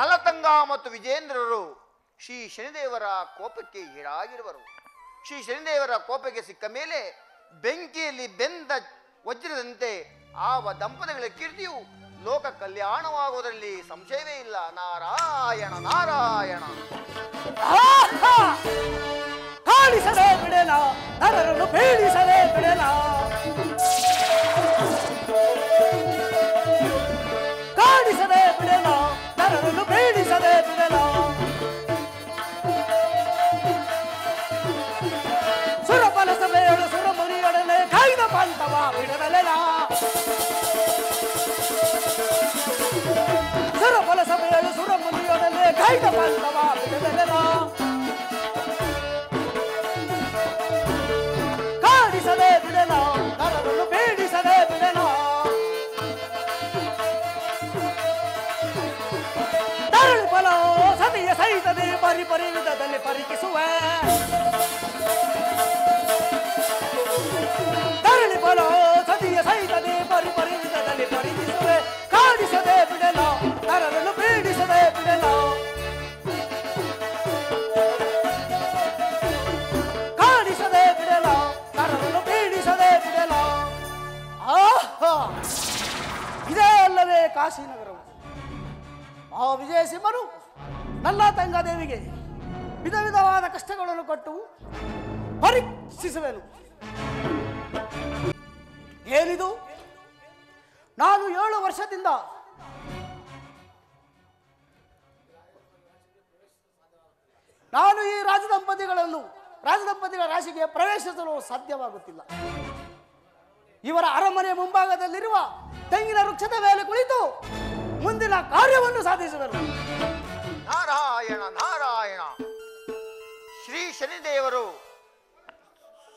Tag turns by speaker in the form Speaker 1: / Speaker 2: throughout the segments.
Speaker 1: ನಲತಂಗ ಮತ್ತು ವಿಜೇಂದ್ರರು ಶ್ರೀ ಶನಿದೇವರ ಕೋಪಕ್ಕೆ ಈಡಾಗಿರುವರು. ಶ್ರೀ ಶನಿದೇವರ ಕೋಪಕ್ಕೆ ಸಿಕ್ಕ ಮೇಲೆ ಬೆಂಕಿಯಲ್ಲಿ ಬೆಂದ ವಜ್ರದಂತೆ ಆವ ದಂಪತಿಗಳ ಕೀರ್ತಿಯು ಲೋಕ ಕಲ್ಯಾಣವಾಗುವುದರಲ್ಲಿ ಸಂಶಯವೇ ಇಲ್ಲ. ನಾರಾಯಣ ನಾರಾಯಣ.
Speaker 2: ಕಾಣಿಸದೆ ಬಿಡಲ, ನರರನ್ನು ಪೀಡಿಸದೆ ಬಿಡಲ, ಕಾಣಿಸದೆ ಬಿಡಲ, ನರರನ್ನು ಪೀಡಿಸದೆ ಬಿಡಲ. ಸುರಬಲ ಸಭೆಯೊಳು ಸುರಮುನಿಯೊಡನೆ ಕೈದ ಪಂಥವ ಬಿಡದಲೆನ, ಸುರಬಲ ಸಭೆಯೊಳು ಸುರಮುನಿಯೊಡನೆ ಕೈದ ಪಂಥವ ಬಿಡದಲೆನ. ಕಾಣಿಸದೆ ಬಿಡಲ, ನರರನ್ನು ಪೀಡಿಸದೆ ಬಿಡಲ. ತರಳು ಫಲ ಸತಿಯ ಸಹಿತದೆ ಪರಿಪರಿ ವಿಧದಲ್ಲಿ ಪರಿಕಿಸುವೆ, ತರಳಿ ಫಲ ಸತಿಯ ಸಹಿತದೆ ಪರಿಪರಿ ವಿಧದಲ್ಲಿ ಪರಿಕಿಸುವೆ. ಕಾಣಿಸದೆ ಬಿಡಲ, ನರರನ್ನು ಪೀಡಿಸದೆ ಬಿಡಲ. ಕಾಣಿಸದೆ ಬಿಡಲ, ನರರನ್ನು ಪೀಡಿಸದೆ ಬಿಡಲ. ಆಹಾ, ಇದೇ ಅಲ್ಲವೇ ಕಾಶಿನಗರವು. ಆ ವಿಜಯಸಿಂಹನು ನನ್ನ ತಂಗಾದೇವಿಗೆ ವಿಧ ವಿಧವಾದ ಕಷ್ಟಗಳನ್ನು ಕೊಟ್ಟು ಪರೀಕ್ಷಿಸುವೆನು. ಏನಿದು? ನಾನು 7 ವರ್ಷದಿಂದ ಈ ರಾಜದಂಪತಿಗಳ ರಾಶಿಗೆ ಪ್ರವೇಶಿಸಲು ಸಾಧ್ಯವಾಗುತ್ತಿಲ್ಲ. ಇವರ ಅರಮನೆಯ ಮುಂಭಾಗದಲ್ಲಿರುವ ತೆಂಗಿನ ವೃಕ್ಷದ ಮೇಲೆ ಕುಳಿತು ಮುಂದಿನ ಕಾರ್ಯವನ್ನು ಸಾಧಿಸುವರು.
Speaker 1: ನಾರಾಯಣ ನಾರಾಯಣ. ಶ್ರೀ ಶನಿದೇವರು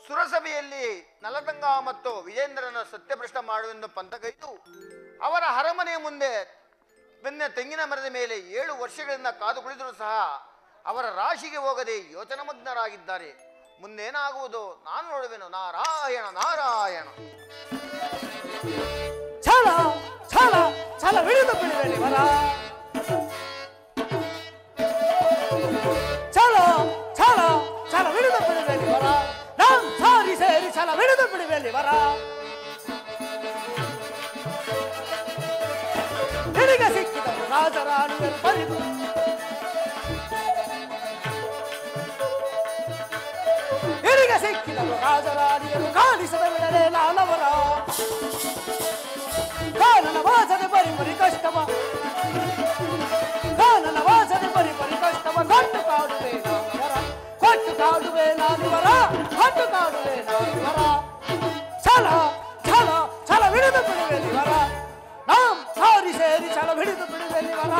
Speaker 1: ಸುರಸಭೆಯಲ್ಲಿ ನಲತಂಗ ಮತ್ತು ವಿಜೇಂದ್ರನ ಸತ್ಯಭ್ರಷ್ಟ ಮಾಡುವೆಂದು ಪಂಥಗೈದು ಅವರ ಅರಮನೆಯ ಮುಂದೆ ತೆಂಗಿನ ಮರದ ಮೇಲೆ 7 ವರ್ಷಗಳಿಂದ ಕಾದು ಕುಳಿದರೂ ಸಹ ಅವರ ರಾಶಿಗೆ ಹೋಗದೆ ಯೋಚನಮಗ್ನರಾಗಿದ್ದಾರೆ. ಮುಂದೇನಾಗುವುದು ನಾನು ನೋಡುವೆನು. ನಾರಾಯಣ ನಾರಾಯಣ.
Speaker 2: ಛಲ ಛಲ ಛಲ ಬಿಡಿದು ಬಿಡುವೆನು ವರ, ಛಲ ಛಲ ಛಲ ಬಿಡಿದು ಬಿಡುವೆನು ವರ. ನಾನ್ ಸಾರಿ ಸೇರಿ ಛಲ ಬಿಡಿದು ಬಿಡುವೆನು ವರ. ನಿನಗೆ ಸಿಕ್ಕಿದರು ರಾಜರಾಣಿಯರು ಬರಿದು, ನಿನಗೆ ಸಿಕ್ಕಿದರು ರಾಜರಾಣಿಯರು ಕಾಣಿಸದ ಬಿಡಲೇ ನಾನವರ. ಕಾನನ ವಾಸನೆ ಬರಿ ಬರಿ ಕಷ್ಟವ, ಕಾನನ ವಾಸನೆ ಬರಿ ಬರಿ ಕಷ್ಟವ. ಕೊಟ್ಟು ಕಾಡುವೆ ನಾನಿವರ, ಕೊಟ್ಟು ಕಾಡುವೆ ನಾನಿವರ, ಕೊಟ್ಟು ಕಾಡುವೆ ನಾನಿವರ. ಛಲ ಛಲ ಛಲ ಬಿಡಿದು ಬಿಡುವೆ ನಿವರ. ನಾಂ ಸಾರಿ ಸೇರಿ ಛಲ ಬಿಡಿದು ಬಿಡುವೆ ನಿವರ,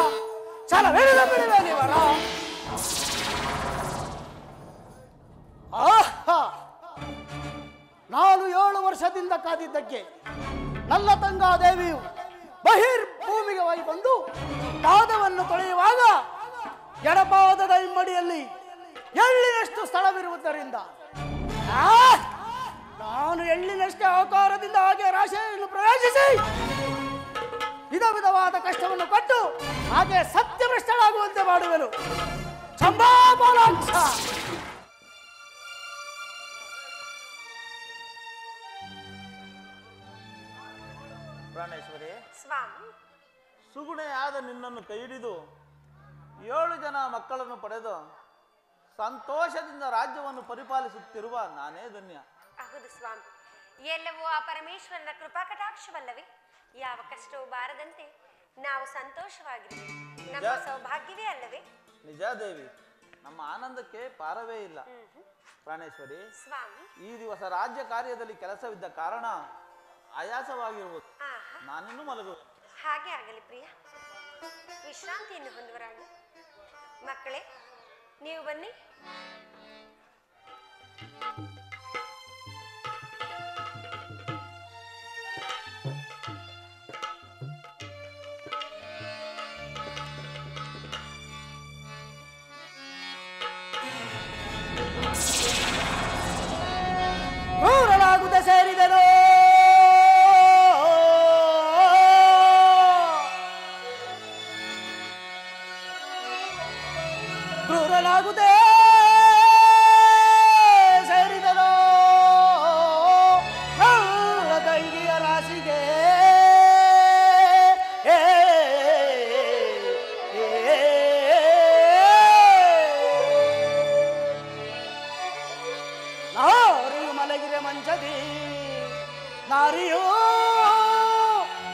Speaker 2: ಛಲ ಬಿಡಿದು ಬಿಡುವೆ ನಿವರ. ಆಹಾ, ನಾನು 7 ವರ್ಷದಿಂದ ಕಾದಿದ್ದಕ್ಕೆ ನನ್ನ ತಂಗಾದೇವಿಯು ಬಹಿರ್ಭೂಮಿಗೆ ಹೋಗಿ ಬಂದು ಪಾದವನ್ನು ತೊಳೆಯುವಾಗ ಎಡಪಾದದ ಹಿಮ್ಮಡಿಯಲ್ಲಿ ಎಳ್ಳಿನಷ್ಟು ಸ್ಥಳವಿರುವುದರಿಂದ ನಾನು ಎಳ್ಳಿನಷ್ಟೇ ಆಕಾರದಿಂದ ಹಾಗೆ ರಾಶಿಯನ್ನು ಪ್ರವೇಶಿಸಿ ವಿಧ ವಿಧವಾದ ಕಷ್ಟವನ್ನು ಕೊಟ್ಟು ಹಾಗೆ ಸತ್ಯಭ್ರಷ್ಟಳಾಗುವಂತೆ ಮಾಡುವೆನು. ಚಂಬಾಬಲಾಕ್ಷ.
Speaker 3: ಪ್ರಾಣೇಶ್ವರಿ,
Speaker 4: ಸ್ವಾಮಿ,
Speaker 3: ಸುಗುಣೆಯಾದ ನಿನ್ನನ್ನು ಕೈ ಹಿಡಿದು 7 ಜನ ಮಕ್ಕಳನ್ನು ಪಡೆದು ಸಂತೋಷದಿಂದ ರಾಜ್ಯವನ್ನು ಪರಿಪಾಲಿಸುತ್ತಿರುವ ನಾನೇ ಧನ್ಯ.
Speaker 4: ಹೌದು ಸ್ವಾಮಿ, ಎಲ್ಲವೂ ಆ ಪರಮೇಶ್ವರನ ಕೃಪಾ ಕಟಾಕ್ಷವಲ್ಲವೇ? ಯಾವ ಕಷ್ಟವೂ ಬಾರದಂತೆ ನಾವು ಸಂತೋಷವಾಗಿರುವೆ. ನಮ್ಮ ಸೌಭಾಗ್ಯವೇ ಅಲ್ಲವೇ?
Speaker 3: ನಿಜ ದೇವಿ, ನಮ್ಮ ಆನಂದಕ್ಕೆ ಪಾರವೇ ಇಲ್ಲ. ಪ್ರಾಣೇಶ್ವರಿ
Speaker 4: ಸ್ವಾಮಿ,
Speaker 3: ಈ ದಿವಸ ರಾಜ್ಯ ಕಾರ್ಯದಲ್ಲಿ ಕೆಲಸವಿದ್ದ ಕಾರಣ ಆಯಾಸವಾಗಿರುವುದು. ನಾನಿನ್ನು ಮಲಗುವೆ.
Speaker 4: ಹಾಗೆ ಆಗಲಿ ಪ್ರಿಯ, ವಿಶ್ರಾಂತಿಯನ್ನು ಹೊಂದುವರಾಗ. ಮಕ್ಕಳೇ, ನೀವು ಬನ್ನಿ.
Speaker 2: ಕ್ರೂರನಾಗುತ್ತ ಸೇರಿದನು ಅಧಿಕಾರಿಯೋ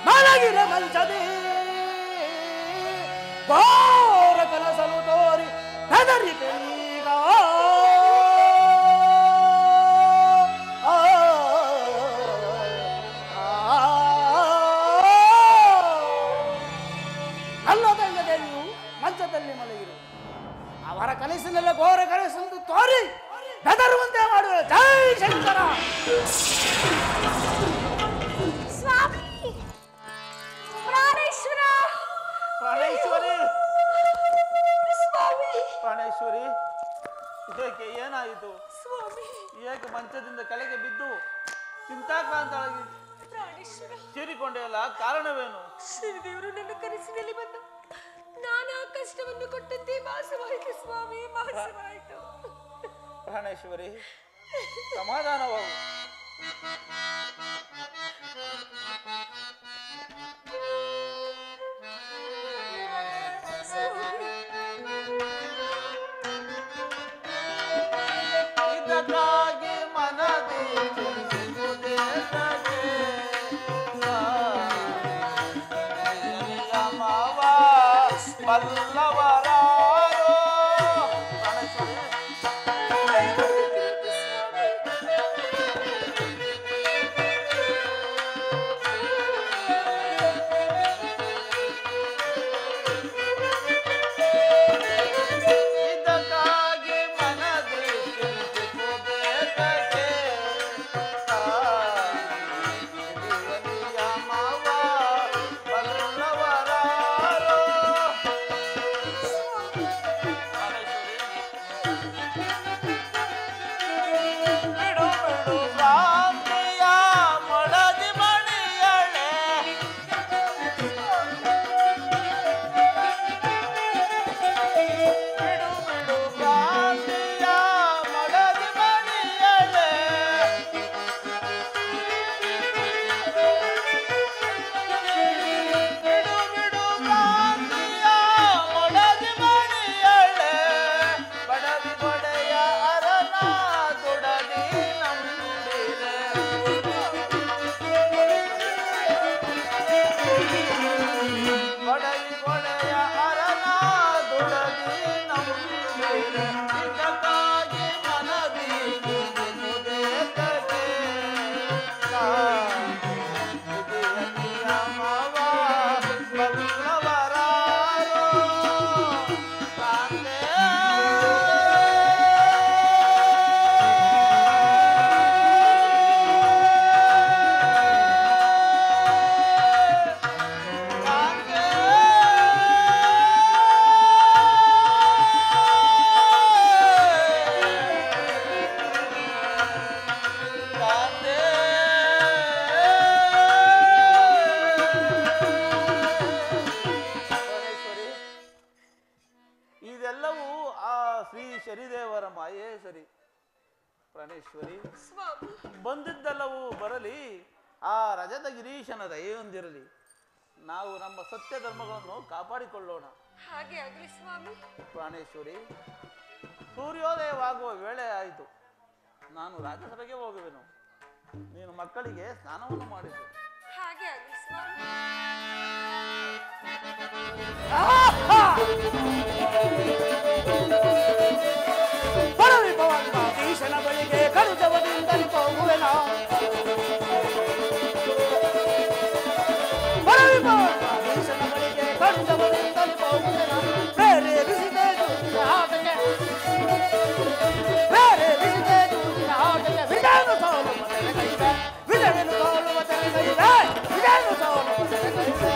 Speaker 2: ಮಲಗಿರ ಮಂಚದಿ ಘೋರ ಕನಸಲು ತೋರಿ ಹೆದರಿಕೆನೀಗ ನನ್ನ ತಂಗದೆಯು ಮಂಚದಲ್ಲಿ ಮಲಗಿರು ಅವರ ಕನಸಿನೆಲ್ಲ ಘೋರ ಕನಸೆಂದು ತೋರಿ ಬೆದರುವಂತೆ ಮಾಡುವ ಜೈ ಶಂಕರ.
Speaker 4: ಸ್ವಾಮಿ ಪ್ರಾಣೇಶ್ವರ
Speaker 3: ಪ್ರಾಣೇಶ್ವರಿ
Speaker 4: ಸ್ವಾಮಿ
Speaker 3: ಪ್ರಾಣೇಶ್ವರಿ ಇದಕ್ಕೆ ಏನಾಯಿತು?
Speaker 4: ಸ್ವಾಮಿ
Speaker 3: ಏಕೆ ಮಂಚದಿಂದ ಕೆಳಗೆ ಬಿದ್ದು ಚಿಂತಾಕ್ರಾಂತಳಾಗಿ
Speaker 4: ಪ್ರಾಣೇಶ್ವರ
Speaker 3: ಸೇರಿಕೊಂಡೆಯಲ್ಲ, ಕಾರಣವೇನು?
Speaker 4: ಶ್ರೀದೇವರು ನನ್ನ ಕನಸಿನಲ್ಲಿ ಬಂದು ನಾನಾ ಕಷ್ಟವನ್ನು ಕೊಟ್ಟಂತೆ ವಾಸವಾಯಿತು ಸ್ವಾಮಿ, ವಾಸವಾಯಿತು.
Speaker 3: ಪ್ರಾಣೇಶ್ವರಿ ಸಮಾಧಾನವಾಗು. ಇದಕ್ಕಾಗಿ ಮನದಿ ಬಲ್ಲವರಾರೋ ಪ್ರಾಣೇಶ್ವರಿ ಇದೆಲ್ಲವೂ ಆ ಶ್ರೀ ಶನಿದೇವರ ಮಾಯೇ ಸರಿ. ಪ್ರಾಣೇಶ್ವರಿ ಬಂದಿದ್ದೆಲ್ಲವೂ ಬರಲಿ, ಆ ರಜತ ಗಿರೀಶನ ದಯೆಯೊಂದಿರಲಿ. ನಾವು ನಮ್ಮ ಸತ್ಯ ಧರ್ಮಗಳನ್ನು ಕಾಪಾಡಿಕೊಳ್ಳೋಣ.
Speaker 4: ಹಾಗೆ ಆಗಲಿ ಸ್ವಾಮಿ.
Speaker 3: ಪ್ರಾಣೇಶ್ವರಿ ಸೂರ್ಯೋದಯವಾಗುವ ವೇಳೆ ಆಯಿತು. ನಾನು ರಾಜ್ಯಸಭೆಗೆ ಹೋಗುವೆನು. ನೀನು ಮಕ್ಕಳಿಗೆ ಸ್ನಾನವನ್ನು ಮಾಡಿಸು.
Speaker 4: ಹಾಗೆ ಆಗಲಿ ಸ್ವಾಮಿ.
Speaker 2: ಈಶನ ಬಳಿಗೆ ಕಡುಜವದಿಂದಲೇ ಹೋಗುವೆನ. ಈಶನ ಬಳಿಗೆ ಕಡುಜವದಿಂದಲೇ ಹೋಗುವೆನ. ಪ್ರೇರೇಪಿಸಿದೆ ಜೂಜಿನ ಆಟಕ್ಕೆ, ಪ್ರೇರೇಪಿಸಿದೆ ಜೂಜಿನ ಆಟಕ್ಕೆ. ವಿಜಯನು ಸೋಲುವ ತೆರೆಗೈದೆ, ವಿಜಯನು ಸೋಲುವ ತೆರೆಗೈದೆ, ವಿಜಯನು ಸೋಲುವ ತೆರೆಗೈದೆ.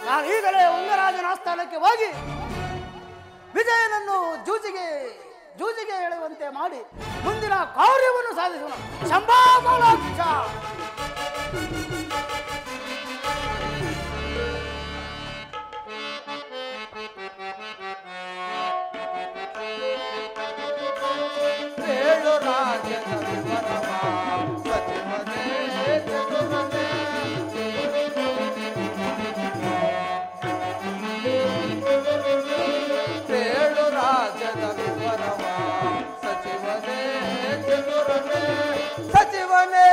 Speaker 2: ನಾನು ಈಗಲೇ ಉಂಗರಾಜನ ಆಸ್ಥಾನಕ್ಕೆ ಹೋಗಿ ವಿಜಯನನ್ನು ಜೂಜಿಗೆ ಎಳೆಯುವಂತೆ ಮಾಡಿ ಮುಂದಿನ ಕಾರ್ಯವನ್ನು ಸಾಧಿಸೋಣ. ಶಂಭಾಮಲಾಕ್ಷ.
Speaker 3: ಏಳು ರಾಜ್ಯದ ವಿವರವ ಸಚಿವನೇ ಚತುರನೇ. ಏಳು ರಾಜ್ಯದ ವಿವರವ ಸಚಿವನೇ ಚತುರನೇ. ಸಚಿವನೇ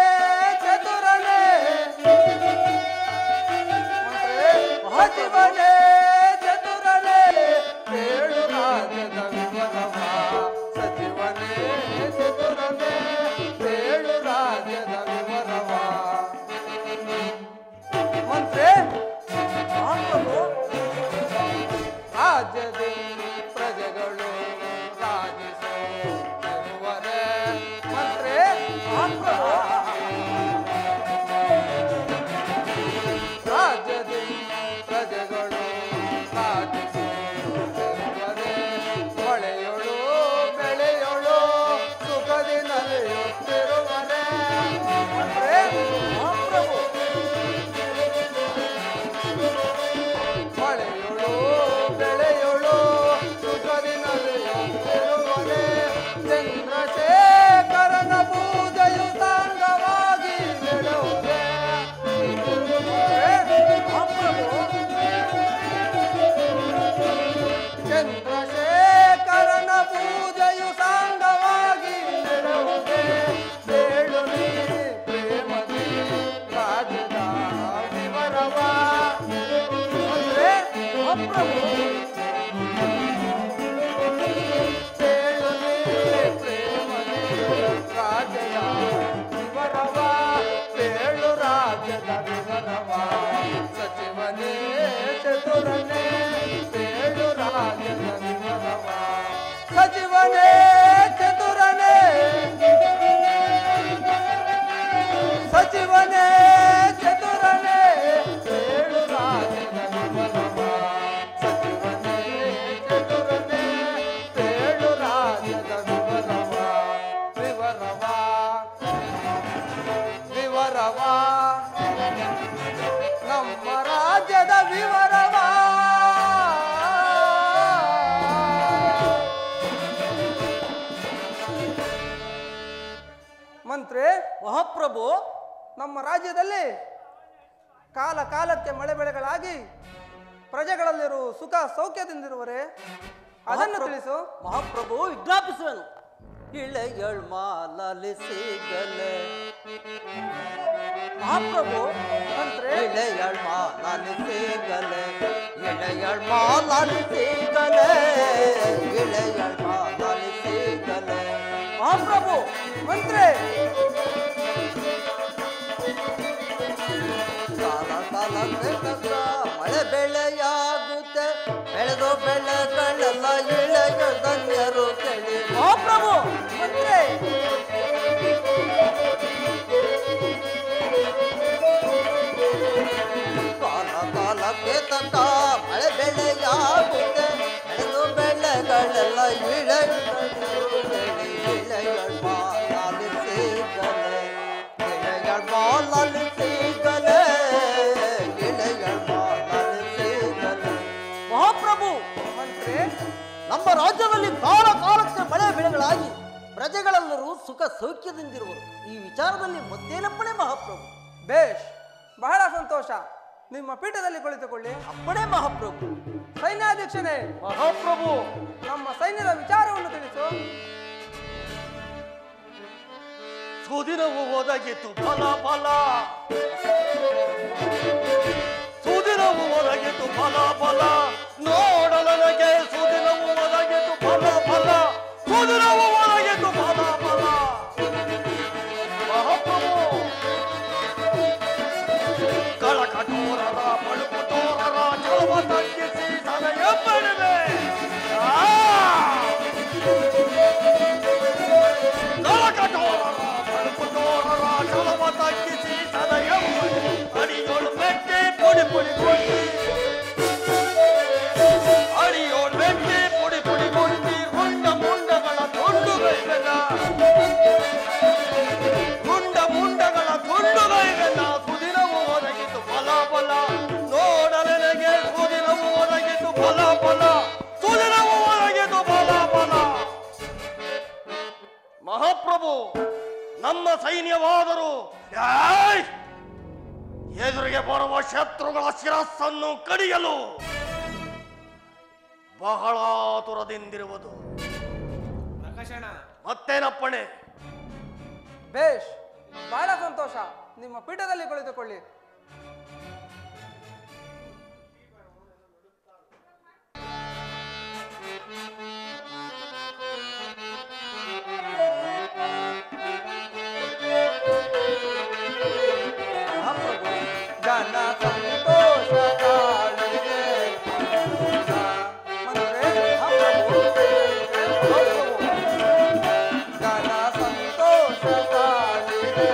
Speaker 2: ಸಚಿವನೇ ಚತುರನೇ ಏಳು ರಾಜ್ಯದ ವಿವರವ ಸಚಿವನೇ ಚತುರನೇ ಏಳು ರಾಜ್ಯದ ವಿವರವ ವಿವರವ ವಿವರವ ನಮ್ಮ ರಾಜ್ಯದ ವಿವರವ ಮಂತ್ರಿ
Speaker 5: ಮಹಾಪ್ರಭು,
Speaker 2: ನಮ್ಮ ರಾಜ್ಯದಲ್ಲಿ ಕಾಲ ಕಾಲಕ್ಕೆ ಮಳೆ ಬೆಳೆಗಳಾಗಿ ಪ್ರಜೆಗಳಲ್ಲಿರುವ ಸುಖ ಸೌಖ್ಯದಿಂದಿರುವರೆ ಅದನ್ನು ತಿಳಿಸು.
Speaker 5: ಮಹಾಪ್ರಭು ವಿಜ್ಞಾಪಿಸುವೆನು. ಇಳೆಯಳ್ ಮಾಲಿಸಿಗಲೆ ಮಹಾಪ್ರಭು,
Speaker 2: ಮಂತ್ರಿ
Speaker 5: ಇಳೆಯಳ್ ಮಾಲಿಸಿಗಲೆ ಇಳೆಯಳ್ ಮಾಲಿಸಿಗಲೆ ಇಳೆಯಳ್ ಮಾಲಿಸಿಗಲೆ ಮಹಾಪ್ರಭು.
Speaker 2: ಮಂತ್ರಿ
Speaker 5: ಕಾಲ ಕಾಲಕ್ಕೆ ತಕ್ಕ ಮಳೆ ಬೆಳೆಯಾಗುತ್ತೆ, ಬೆಳೆದು ಬೆಳೆಗಳೆಲ್ಲ ಇಳೆಯ ಧನ್ಯರು ಕೇಳಿ
Speaker 2: ಮಹಾಪ್ರಭು. ಮಂತ್ರಿ
Speaker 5: ಕಾಲ ಕಾಲಕ್ಕೆ ತಕ್ಕ ಮಳೆ ಬೆಳೆಯಾಗುತ್ತೆ, ಬೆಳೆದು ಬೆಳೆಗಳೆಲ್ಲ ಇಳೆಯ ಧನ್ಯರು ಕೇಳಿ ಇಳೆಯಳ್ ಮಾಲಿಸಿಗಲೆ ಇಳೆಯಳ್ ಮಾಲಿಸಿಗಲೆ ಇಳೆಯಳ್ ಮಾಲಿಸಿಗಲೆ ಮಹಾಪ್ರಭು.
Speaker 2: ಮಂತ್ರಿ
Speaker 5: ನಮ್ಮ ರಾಜ್ಯದಲ್ಲಿ ಕಾಲ ಕಾಲಕ್ಕೆ ಮಳೆ ಬೆಳೆಗಳಾಗಿ ಪ್ರಜೆಗಳೆಲ್ಲರೂ ಸುಖ ಸೌಖ್ಯದಿಂದಿರುವರು. ಈ ವಿಚಾರದಲ್ಲಿ ಮತ್ತೇನಪ್ಪಣೆ ಮಹಾಪ್ರಭು?
Speaker 2: ಬೇಷ್, ಬಹಳ ಸಂತೋಷ. ನಿಮ್ಮ ಪೀಠದಲ್ಲಿ ಕುಳಿತುಕೊಳ್ಳಿ.
Speaker 5: ಅಪ್ಪಣೆ ಮಹಾಪ್ರಭು.
Speaker 2: ಸೈನ್ಯಾಧ್ಯಕ್ಷನೇ
Speaker 3: ಮಹಾಪ್ರಭು,
Speaker 2: ನಮ್ಮ ಸೈನ್ಯದ ವಿಚಾರವನ್ನು ತಿಳಿಸು.
Speaker 6: ಸುದಿನವು ಒದಗಿತು ಫಲ ಫಲ, ಸುದಿನವು ಒದಗಿತು ಫಲ ಫಲ, ನೋಡಲನಗೆ ಸುದಿನವು ಒದಗಿತು ಫಲ ಫಲ, ಸುದಿನವು ಒದಗಿತು ಫಲ ಫಲ. ಮಹಾಪ್ರಭು, ಕಳಕಠೋರರ ಪಳುಕುಟೋರರ ಜಲವ ತಗ್ಗಿಸಿ ಸದಯ ಪಡೆವೆ. ಕಳಕಠೋರರ ಪಳುಕುಟೋರರ ಜಲವ ತಗ್ಗಿಸಿ ಸದಯ ಅಡಿಯೋಳು ಮೆಟ್ಟಿ ಪುಡಿ ಪುಡಿ ಕೊಟ್ಟಿ, ಅಡಿಯೋಳು ಮೆಟ್ಟಿ ಪುಡಿ ಪುಡಿ ಕೊಟ್ಟಿ, ರುಂಡ ಮುಂಡಗಳ ತುಂಡುಗೈವೆಲ್ಲ, ರುಂಡ ಮುಂಡಗಳ ತುಂಡುಗೈವೆಲ್ಲ, ಸುದಿನವು ಒದಗಿತು ಫಲ ಫಲ, ನೋಡಲೆನಗೆ ಸುದಿನವು ಒದಗಿತು ಫಲ ಫಲ, ಸುದಿನವು ಒದಗಿತು ಫಲ ಫಲ. ಮಹಾಪ್ರಭು, ನಮ್ಮ ಸೈನ್ಯವಾದರೂ ಎದುರಿಗೆ ಬರುವ ಶತ್ರುಗಳ ಶಿರಸ್ಸನ್ನು ಕಡಿಯಲು ಬಹಳ ಆತುರದಿಂದಿರುವುದು. ಮತ್ತೇನಪ್ಪಣೆ?
Speaker 2: ಬೇಷ್, ಬಹಳ ಸಂತೋಷ. ನಿಮ್ಮ ಪೀಠದಲ್ಲಿ ಕುಳಿತುಕೊಳ್ಳಿ. ಜನ ಸಂತೋಷ ಕಾಣಿದೆ. ಮಂತ್ರಿ ಜನ ಸಂತೋಷ ಕಾಣಿದೆ.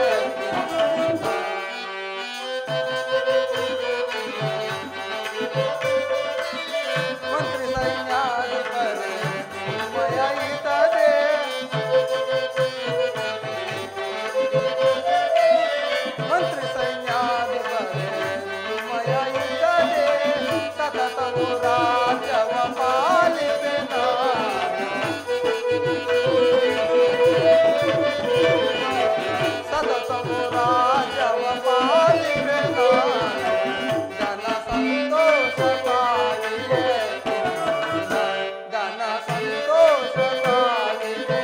Speaker 2: ಮಂತ್ರಿ ಸೈನ್ಯಾಧಿಪರೇ ಮಯ ಇತದೆ. ಮಂತ್ರಿ ಸೈನ್ಯಾಧಿಪರೇ ಮಯ ಇತದೆ. ಸತತವು ರಾಜ್ಯವ ಪಾಲಿಸೆ ನಾನು. ಸತತವು ರಾಜ್ಯವ ಪಾಲಿಸೆ ನಾನು. ಜನ ಸಂತೋಷ ಕಾಣಿದೆ. ಜನ ಸಂತೋಷ ಕಾಣಿದೆ.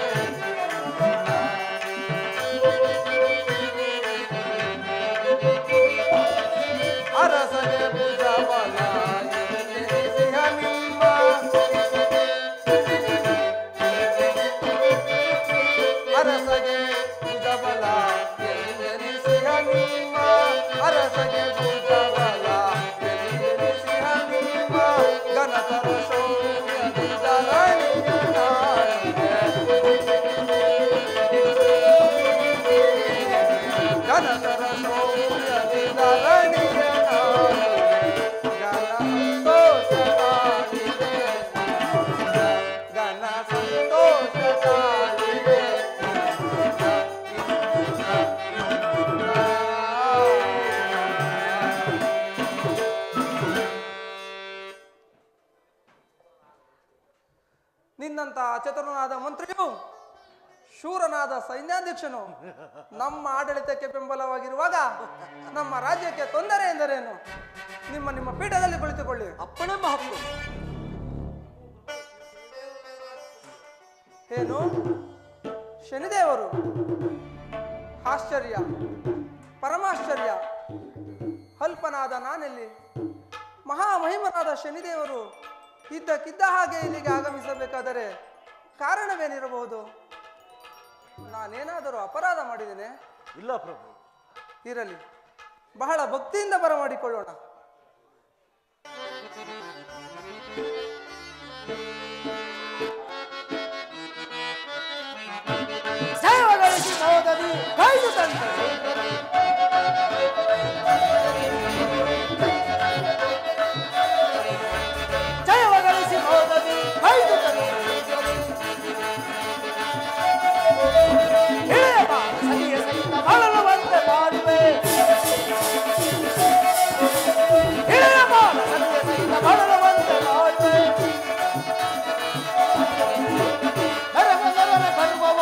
Speaker 2: ಅರಸನೆ ಭುಜಬಲ ಎನ್ನಿಸಿಹ ನಿಮ್ಮ. ಅರಸಗೆ ಭುಜಬಲ ಎನ್ನಿಸಿಹ ನಿಮ್ಮ. ಅರಸಗೆ ಭುಜಬಲ ಎನ್ನಿಸಿಹ ನಿಮ್ಮ. ಘನತರ ಶೌರ್ಯದಿ ಧರಣಿಯ ನಾಡಿಗೆ. ಘನತರ ಶೌರ್ಯದಿ ಧರಣಿಯ ಘನ ಸಂತೋಷ ತಾಳಿದೆ ಘನ ಸಂತೋಷ ತಾಳಿದೆ ನಿನ್ನಂತಹ ಚತುರನಾದ ಮಂತ್ರಿಯು ಶೂರನಾದ ಸೈನ್ಯಾಧ್ಯಕ್ಷನು ನಮ್ಮ ಆಡಳಿತಕ್ಕೆ ಬೆಂಬಲವಾಗಿರುವಾಗ ನಮ್ಮ ರಾಜ್ಯಕ್ಕೆ ತೊಂದರೆ ಎಂದರೇನು? ನಿಮ್ಮ ಪೀಠದಲ್ಲಿ ಕುಳಿತುಕೊಳ್ಳಿ.
Speaker 5: ಅಪ್ಪಣೆ ಮಹಾಪ್ರಭು.
Speaker 2: ಏನು ಶನಿದೇವರು? ಆಶ್ಚರ್ಯ, ಪರಮಾಶ್ಚರ್ಯ. ಅಲ್ಪನಾದ ನಾನೆಲ್ಲಿ? ಮಹಾಮಹಿಮನಾದ ಶನಿದೇವರು ಇದ್ದಕ್ಕಿದ್ದ ಹಾಗೆ ಇಲ್ಲಿಗೆ ಆಗಮಿಸಬೇಕಾದರೆ ಕಾರಣವೇನಿರಬಹುದು? ನಾನೇನಾದರೂ ಅಪರಾಧ ಮಾಡಿದ್ದೇನೆ?
Speaker 5: ಇಲ್ಲ ಪ್ರಭು.
Speaker 2: ಇರಲಿ, ಬಹಳ ಭಕ್ತಿಯಿಂದ ಬರಮಾಡಿಕೊಳ್ಳೋಣ.
Speaker 7: ಸೇವಗಳಿಸಿ ಹೋಗದಿ ಕೈದು ತಂದ ಜಯಗಳಿಸಿ ಹೋಗದಿ ಕೈದು ತಂದ ಸತಿಯ ಸಹಿತ ಬಳಲುವಂತೆ ಮಾಡುವೆ ಇಳೆಯ ಬಾಲ ಸತಿಯ ಸಹಿತ ಬಳಲುವಂತೆ ಮಾಡುವೆ ನರನ ಬರುವವ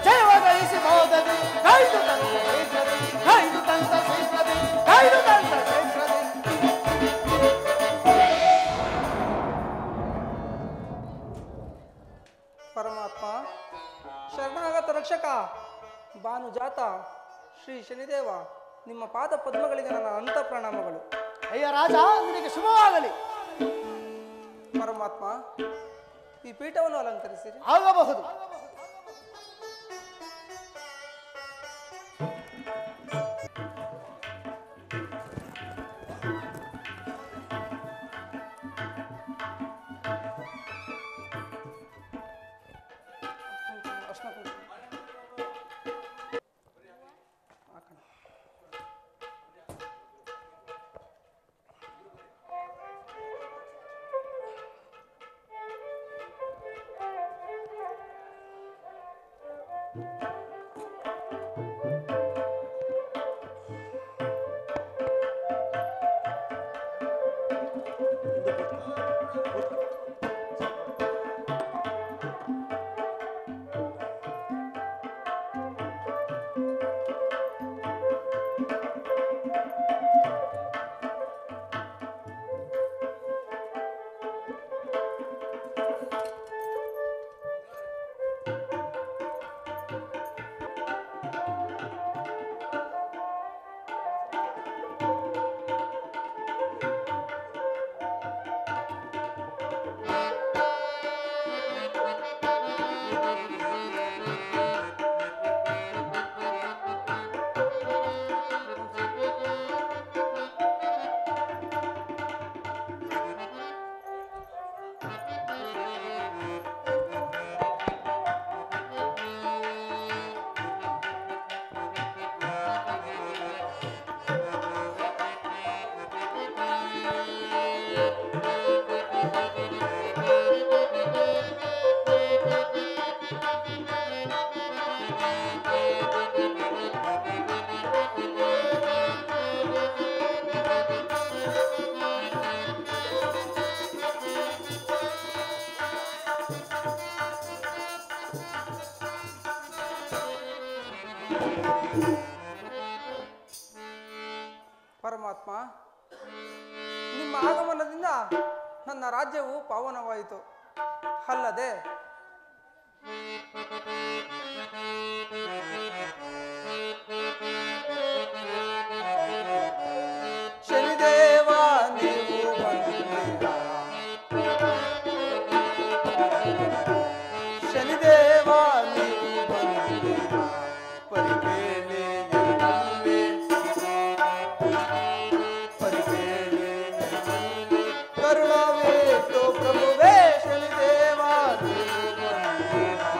Speaker 7: ಜಯಗಳಿಸಿ ಹೋಗದಿ ಕೈದು ತಂದ ಶೇಷದಿ ಕೈದು ತಂದ ಶೇಷದಿ ಕೈದು ತಂದ ಶೇಷದಿ.
Speaker 2: ಪರಮಾತ್ಮ, ಶರಣಾಗತ ರಕ್ಷಕ, ಭಾನುಜಾತ ಶ್ರೀ ಶನಿದೇವ, ನಿಮ್ಮ ಪಾದ ಪದ್ಮಗಳಿಗೆ ನನ್ನ ಅಂತ ಪ್ರಣಾಮಗಳು.
Speaker 7: ಅಯ್ಯ ರಾಜ, ನಿನಗೆ ಶುಭವಾಗಲಿ.
Speaker 2: ಪರಮಾತ್ಮ, ಈ ಪೀಠವನ್ನು ಅಲಂಕರಿಸಿರಿ.
Speaker 7: ಆಗಬಹುದು.
Speaker 2: ಪರಮಾತ್ಮ, ನಿಮ್ಮ ಆಗಮನದಿಂದ ನನ್ನ ರಾಜ್ಯವು ಪಾವನವಾಯಿತು. ಅಲ್ಲದೆ ಶನಿದೇವ ನೀವು ಬಂದಿದ್ದೀರಾ, ಶನಿದೇವ ನೀವು ಬಂದಿದ್ದೀರಾ, ಪರಿಬೇಳೆ ಎನ್ನಲ್ವೇ, ಪರಿಬೇಳೆ ಎನ್ನಲ್ವೇ, ಕರುಣವೇಟು ಪ್ರಭುವೇ, ಶನಿದೇವ ನೀವು ಬಂದಿದ್ದೀರಾ.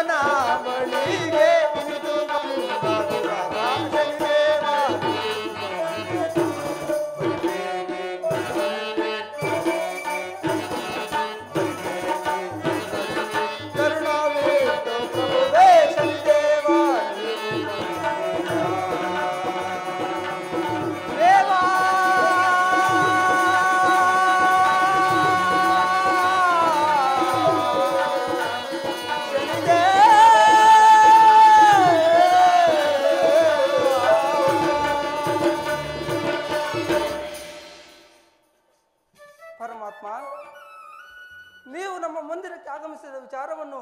Speaker 7: ಶಿವನ ಬಳಿಗೆ ಇದು ಬಂದರು ಶನಿದೇವ ಕರುಣಾವೇತ ಪ್ರಭುವೇ ಶನಿದೇವ ದೇವಾ
Speaker 2: ಪರಮಾತ್ಮ, ನೀವು ನಮ್ಮ ಮಂದಿರಕ್ಕೆ ಆಗಮಿಸಿದ ವಿಚಾರವನ್ನು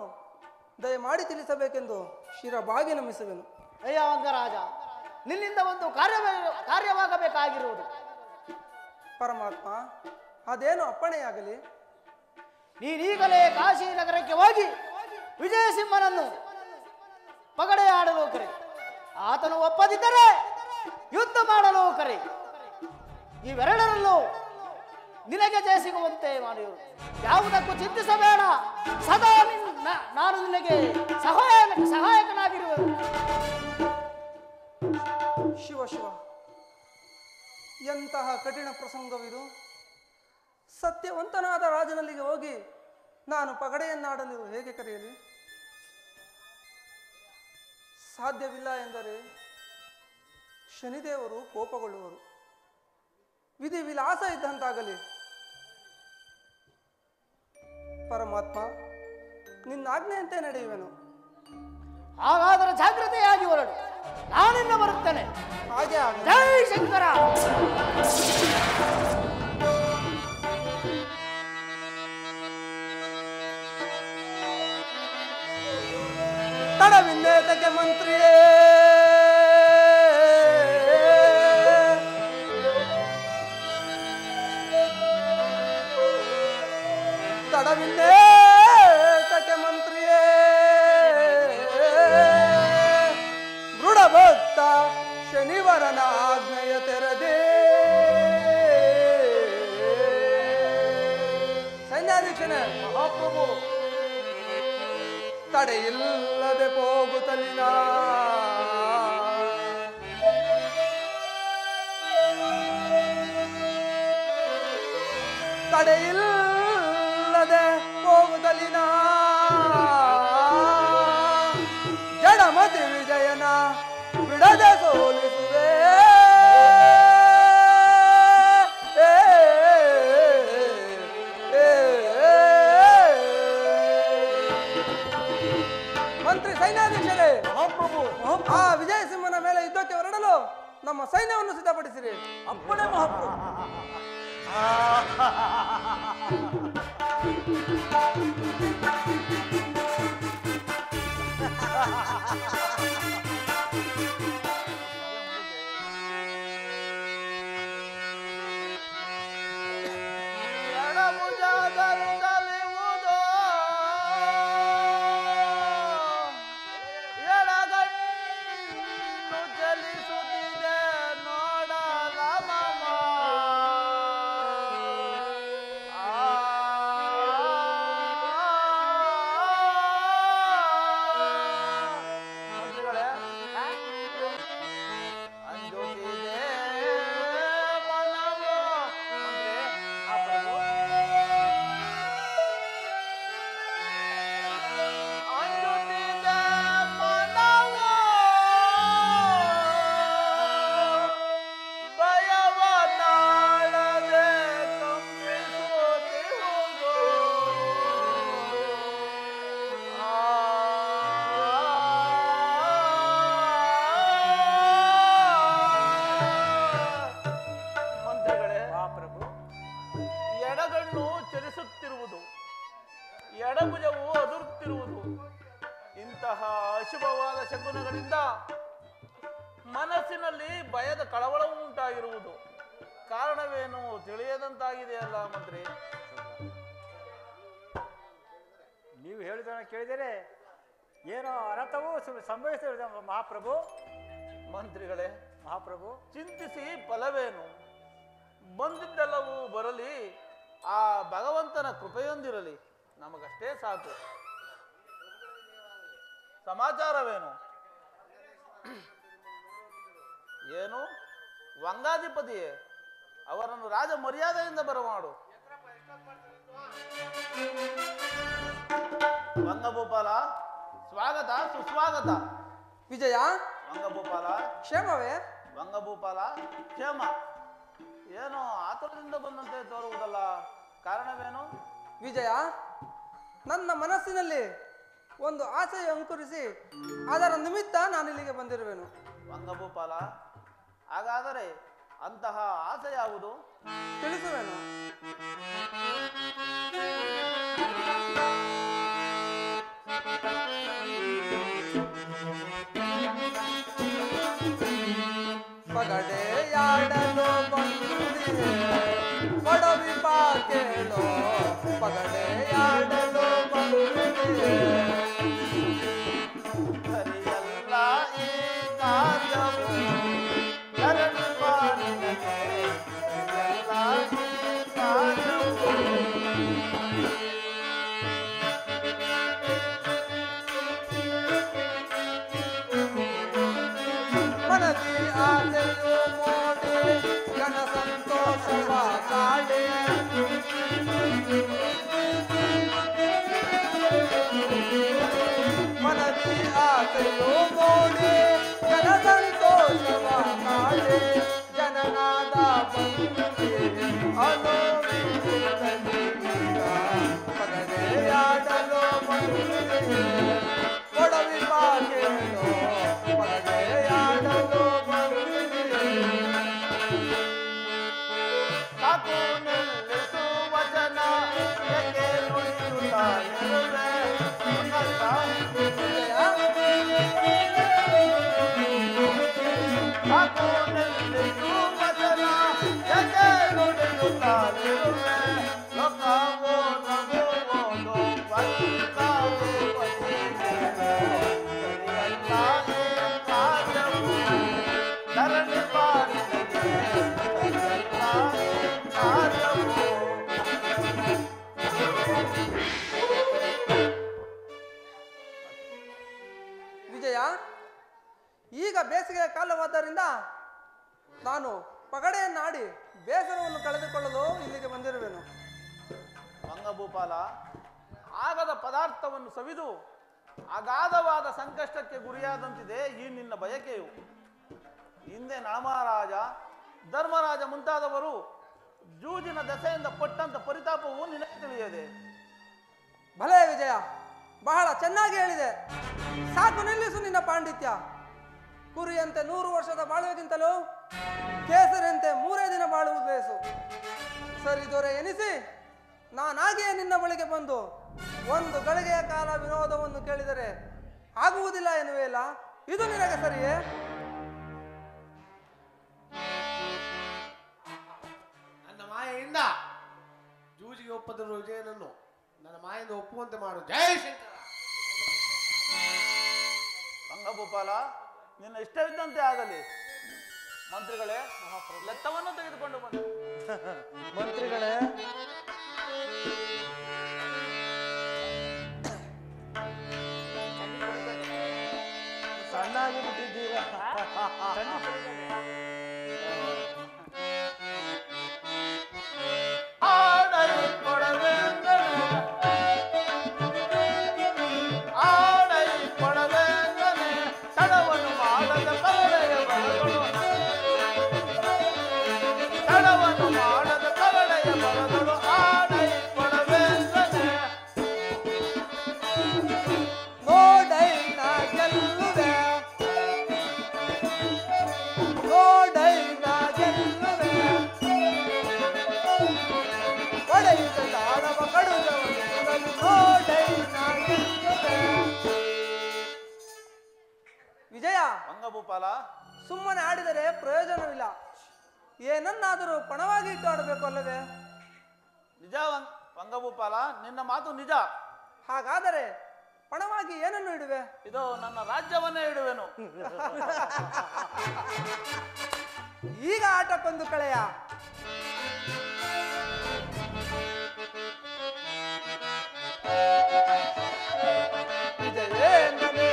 Speaker 2: ದಯಮಾಡಿ ತಿಳಿಸಬೇಕೆಂದು ಶಿರಬಾಗಿ ನಮಿಸುವೆನು.
Speaker 5: ಅಯ್ಯ ಅಂಗರಾಜ, ನಿನ್ನಿಂದ ಒಂದು ಕಾರ್ಯವಾಗಬೇಕಾಗಿರುವುದು.
Speaker 2: ಪರಮಾತ್ಮ, ಅದೇನು ಅಪ್ಪಣೆಯಾಗಲಿ.
Speaker 5: ನೀನೀಗಲೇ ಕಾಶಿ ನಗರಕ್ಕೆ ಹೋಗಿ ವಿಜಯಸಿಂಹನನ್ನು ಪಗಡೆ ಆಡಲು ಕರೆ. ಆತನು ಒಪ್ಪದಿದ್ದರೆ ಯುದ್ಧ ಮಾಡಲು ಕರೆ. ಇವೆರಡರಲ್ಲೂ ನಿನಗೆ ಜಯ ಸಿಗುವಂತೆ ಮಾಡಿರು. ಯಾವುದಕ್ಕೂ ಚಿಂತಿಸಬೇಡ. ಸದಾ ನಾನು ನಿನಗೆ ಸಹಾಯಕನಾಗಿರುವೆನು.
Speaker 2: ಶಿವ ಶಿವ, ಎಂತಹ ಕಠಿಣ ಪ್ರಸಂಗವಿದು. ಸತ್ಯವಂತನಾದ ರಾಜನಲ್ಲಿಗೆ ಹೋಗಿ ನಾನು ಪಗಡೆಯನ್ನಾಡಲು ಹೇಗೆ ಕರೆಯಲಿ? ಸಾಧ್ಯವಿಲ್ಲ ಎಂದರೆ ಶನಿದೇವರು ಕೋಪಗೊಳ್ಳುವರು. ವಿಧಿ ವಿಲಾಸ ಇದ್ದಂತಾಗಲಿ. ಪರಮಾತ್ಮ, ನಿನ್ನಾಜ್ಞೆಯಂತೆ ನಡೆಯುವೆನು.
Speaker 5: ಹಾಗಾದರೆ ಜಾಗ್ರತೆಯಾಗಿ ಹೊರಡು. ನಾನಿನ್ನ ಬರುತ್ತೇನೆ.
Speaker 2: ಹಾಗೆ ಆಗಲಿ.
Speaker 5: ಜೈ ಶಂಕರ.
Speaker 2: ತಡವಿಂದೇತಕ್ಕೆ ಮಂತ್ರಿಯೇ, ತಡವಿಂದೇತಕ್ಕೆ ಮಂತ್ರಿಯೇ, ದೃಢಭಕ್ತ ಶನಿವರನ ಆಜ್ಞೆಯ ತೆರೆದೇ. ಸೈನ್ಯಾಧೀಕ್ಷನೇ,
Speaker 5: ಮಹಾಪ್ರಭು,
Speaker 2: ತಡೆಯಿಲ್ಲದೆ ಹೋಗುತ್ತಲಿನ ತಡೆಯಿಲ್ಲದೆ ಹೋಗುತ್ತಲಿನ ಜಡಮತಿ ವಿಜಯನ ಬಿಡದೆ ಸೋಲಿಸುವೆ. ಮಂತ್ರಿ ಸೈನ್ಯಾಧೀಶರೇ, ಆ ವಿಜಯಸಿಂಹನ ಮೇಲೆ ಯುದ್ಧಕ್ಕೆ ಹೊರಡಲು ನಮ್ಮ ಸೈನ್ಯವನ್ನು ಸಿದ್ಧಪಡಿಸಿರಿ.
Speaker 5: ಅಪ್ಪಣೆ ಮಹಾಪ್ರಭು.
Speaker 3: ಎಡಭುಜವು ಅದುರುತ್ತಿರುವುದು. ಇಂತಹ ಅಶುಭವಾದ ಶಕುನಗಳಿಂದ ಮನಸ್ಸಿನಲ್ಲಿ ಭಯದ ಕಳವಳವು ಉಂಟಾಗಿರುವುದು. ಕಾರಣವೇನು ತಿಳಿಯದಂತಾಗಿದೆಯಲ್ಲ ಮಂತ್ರಿ.
Speaker 8: ನೀವು ಹೇಳಿದನ್ನು ಕೇಳಿದರೆ ಏನೋ ಅನರ್ಥವೂ ಸಂಭವಿಸಿದೆ ಮಹಾಪ್ರಭು.
Speaker 3: ಮಂತ್ರಿಗಳೇ,
Speaker 8: ಮಹಾಪ್ರಭು,
Speaker 3: ಚಿಂತಿಸಿ ಫಲವೇನು? ಬಂದಿದ್ದೆಲ್ಲವೂ ಬರಲಿ, ಆ ಭಗವಂತನ ಕೃಪೆಯೊಂದಿರಲಿ, ನಮಗಷ್ಟೇ ಸಾಕು. ಸಮಾಚಾರವೇನು? ಏನು ವಂಗಾಧಿಪತಿಯೇ? ಅವರನ್ನು ರಾಜ ಮರ್ಯಾದೆಯಿಂದ ಬರಮಾಡು. ವಂಗಭೂಪಾಲ, ಸ್ವಾಗತ ಸುಸ್ವಾಗತ.
Speaker 2: ವಿಜಯ,
Speaker 3: ವಂಗಭೂಪಾಲ
Speaker 2: ಕ್ಷೇಮವೇ?
Speaker 3: ವಂಗಭೂಪಾಲ ಕ್ಷೇಮ. ಏನೋ ಆತುರದಿಂದ ಬಂದಂತೆ ತೋರುವುದಲ್ಲ, ಕಾರಣವೇನು?
Speaker 2: ವಿಜಯ, ನನ್ನ ಮನಸ್ಸಿನಲ್ಲಿ ಒಂದು ಆಸೆ ಅಂಕುರಿಸಿ ಅದರ ನಿಮಿತ್ತ ನಾನು ಇಲ್ಲಿಗೆ ಬಂದಿರುವೆನು.
Speaker 3: ವಂಗಭೂಪಾಲ, ಹಾಗಾದರೆ ಅಂತಹ ಆಸೆ ಯಾವುದು?
Speaker 2: ತಿಳಿಸುವೆನು. ಪಗಡೆಯಾಡಲು ಬಂದಿದೆ ಪಡವಿ ಪಾಕೇಳೋ, ಪಗಡೆಯಾಡಲು ಬಂದಿದೆ.
Speaker 3: ಸರಿಯಲ್ಲ ಈ ಕಾರ್ಯವು, ಕರಡು ಬಾಳಿನಗೆ ಸರಿಯಲ್ಲ ಈ ಕಾರ್ಯವು.
Speaker 2: ಮನದಿ ಆಸೆಯು ಮೋಡಿ ಜನ ಸಂತೋಷವ ಕಾಡೆ. ಮನದಿ ಆಸೆಯು ಮೋಡಿ ಜನ ಸಂತೋಷವ ಕಾಡೆ. ಜನನಾದ ಬಂದಿದೆ ಅನುವಿನಲ್ಲಿ ಪಗಡೆಯಾಡಲು ಬಂದಿದೆ ಕೊಡವಿ ಪಾಕೇಳೋ, ಪಗಡೆಯಾಡಲು ಬಂದಿದೆ.
Speaker 3: ಸಾಕು ನಿಲ್ಲಿಸು ವಚನ, ಏಕೆ ನುಡಿಯುತ್ತಾನಿರುವೆ? ಸಾಕು ನಿಲ್ಲಿಸು ವಚನ, ಏಕೆ ನುಡಿಯುತ್ತಾನಿರುವೆ? ಲೋಕವೋ ನಗುವುದು ವಂಗಾಧಿಪತಿಗೆ. ಸರಿಯಲ್ಲ ಈ ಕಾರ್ಯವು, ಧರಣಿ ಬಾಳಿನಗೆ ಸರಿಯಲ್ಲ ಈ ಕಾರ್ಯವು.
Speaker 2: ವಿಜಯ, ಈಗ ಬೇಸಿಗೆಯ ಕಾಲವಾದ್ದರಿಂದ ನಾನು ಪಗಡೆಯನ್ನಾಡಿ ಬೇಸರವನ್ನು ಕಳೆದುಕೊಳ್ಳಲು ಇಲ್ಲಿಗೆ ಬಂದಿರುವೆನು.
Speaker 3: ವಂಗಭೂಪಾಲ, ಆಗದ ಪದಾರ್ಥವನ್ನು ಸವಿದು ಅಗಾಧವಾದ ಸಂಕಷ್ಟಕ್ಕೆ ಗುರಿಯಾದಂತಿದೆ ಈ ನಿನ್ನ ಬಯಕೆಯು. ಹಿಂದೆ ನಳಮಹಾರಾಜ, ಧರ್ಮರಾಜ ಮುಂತಾದವರು ಜೂಜಿನ ದೆಸೆಯಿಂದ ಪಟ್ಟಂತ ಪರಿತಾಪವು ನಿನಗೆ ತಿಳಿಯದೆ.
Speaker 2: ಭಲೇ ವಿಜಯ, ಬಹಳ ಚೆನ್ನಾಗಿ ಹೇಳಿದೆ. ಸಾಕು ನಿಲ್ಲಿಸು ನಿನ್ನ ಪಾಂಡಿತ್ಯ. ಕುರಿಯಂತೆ 100 ವರ್ಷದ ಬಾಳುವುದಕ್ಕಿಂತಲೂ ಕೇಸರಿಯಂತೆ 3 ದಿನ ಬಾಳುವುದು ಬೇಸು. ಸರಿ ದೊರೆ ಎನಿಸಿ ನಾನಾಗಿಯೇ ನಿನ್ನ ಬಳಿಗೆ ಬಂದು ಒಂದು ಗಳಿಗೆಯ ಕಾಲ ವಿನೋದವನ್ನು ಕೇಳಿದರೆ ಆಗುವುದಿಲ್ಲ ಎನ್ನುವೆಯಲ್ಲ, ಇದು ನಿನಗೆ ಸರಿಯೇ?
Speaker 7: ನನ್ನ ಮಾಯೆಯಿಂದ ಜೂಜಿಗೆ ಒಪ್ಪದಿರುವ ವಿಜಯನನ್ನು ನನ್ನ ಮಾಯೆಯಿಂದ ಒಪ್ಪುವಂತೆ ಮಾಡು. ಜಯ ಶಂಕರ.
Speaker 3: ವಂಗಭೂಪಾಲ, ನಿನ್ನ ಇಷ್ಟವಿದ್ದಂತೆ ಆಗಲಿ. ಮಂತ್ರಿಗಳೇ, ಲೆತ್ತವನ್ನು ತೆಗೆದುಕೊಂಡು ಬನ್ನಿ.
Speaker 2: ಮಂತ್ರಿಗಳೇ,
Speaker 5: ಸಣ್ಣಾಗಿ ಬಿಟ್ಟಿದ್ದೀರಾ?
Speaker 3: ಆಡೈ ಕೊಡವೆಂದನೆ, ಆಡೈ ಕೊಡವೆಂದನೆ, ತಡವನ್ನು ಮಾಡದ ಕವಳೆಯ ಬರಗಳು, ತಡವನ್ನು ಮಾಡದ ಕವಳೆಯ ಬರಗಳು. ಆಡೈ ಕೊಡವೆಂದನೆ,
Speaker 2: ನೋಡೈ ನಾ ಗೆಲ್ಲುವೆ, ನೋಡೈ ನಾ ಗೆಲ್ಲುವೆ, ಒಡೆಯುತ್ತ ತಾಳವ ಕಡುಗವನ್ನು ನೋಡೈ ನಾ ಗೆಲ್ಲುವೆ. ವಿಜಯ,
Speaker 3: ವಂಗಭೂಪಾಲ,
Speaker 2: ಸುಮ್ಮನೆ ಆಡಿದರೆ ಪ್ರಯೋಜನವಿಲ್ಲ. ಏನನ್ನಾದರೂ ಪಣವಾಗಿ ಇಟ್ಟು ಆಡಬೇಕು ಅಲ್ಲವೇ?
Speaker 3: ನಿಜ ವಂಗಭೂಪಾಲ, ನಿನ್ನ ಮಾತು ನಿಜ.
Speaker 2: ಹಾಗಾದರೆ ಪಣವಾಗಿ ಏನನ್ನು ಇಡುವೆ?
Speaker 3: ಇದು ನನ್ನ ರಾಜ್ಯವನ್ನೇ ಇಡುವೆನು.
Speaker 2: ಈಗ ಆಟಕ್ಕೊಂದು ಕಳೆಯ. ವಿಜಯೇಂದ್ರನೇ